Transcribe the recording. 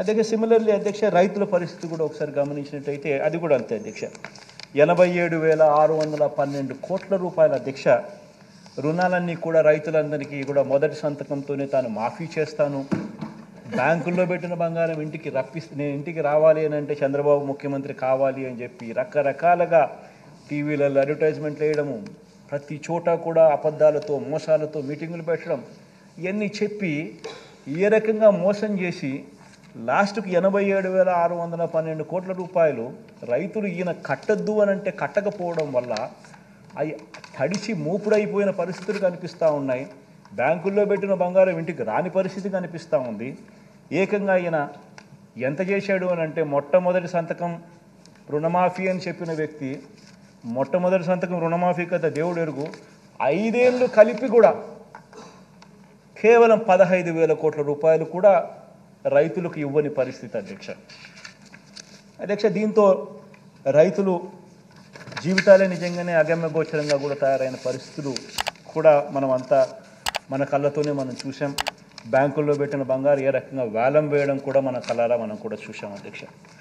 అధ్యక్ష సిమిలర్లీ అధ్యక్ష రైతుల పరిస్థితి కూడా ఒకసారి గమనించినట్టయితే అది కూడా అంతే అధ్యక్ష. 87,612 కోట్ల రూపాయల అధ్యక్ష రుణాలన్నీ కూడా రైతులందరికీ కూడా మొదటి సంతకంతోనే తాను మాఫీ చేస్తాను, బ్యాంకుల్లో పెట్టిన బంగారం నేను ఇంటికి రావాలి అని అంటే చంద్రబాబు ముఖ్యమంత్రి కావాలి అని చెప్పి రకరకాలుగా టీవీలలో అడ్వర్టైజ్మెంట్లు వేయడము, ప్రతి చోట కూడా అబద్ధాలతో మోసాలతో మీటింగులు పెట్టడం, ఇవన్నీ చెప్పి ఏ రకంగా మోసం చేసి లాస్ట్కి 87,612 కోట్ల రూపాయలు రైతులు ఈయన కట్టద్దు అని అంటే కట్టకపోవడం వల్ల అవి తడిసి మూపుడైపోయిన పరిస్థితులు కనిపిస్తూ ఉన్నాయి. బ్యాంకుల్లో పెట్టిన బంగారం ఇంటికి రాని పరిస్థితి కనిపిస్తూ ఉంది. ఏకంగా ఈయన ఎంత చేశాడు అని అంటే మొట్టమొదటి సంతకం రుణమాఫీ అని చెప్పిన వ్యక్తి మొట్టమొదటి సంతకం రుణమాఫీ కదా దేవుడు ఎరుగు, 5 ఏళ్ళు కలిపి కూడా కేవలం 15,000 కోట్ల రూపాయలు కూడా రైతులకు ఇవ్వని పరిస్థితి అధ్యక్ష. దీంతో రైతులు జీవితాలే నిజంగానే అగమ్యగోచరంగా కూడా తయారైన పరిస్థితులు కూడా మనం అంతా మన కళ్ళతోనే మనం చూసాం. బ్యాంకుల్లో పెట్టిన బంగారు ఏ రకంగా వేలం వేయడం కూడా మన కళ్ళారా మనం కూడా చూసాం అధ్యక్ష.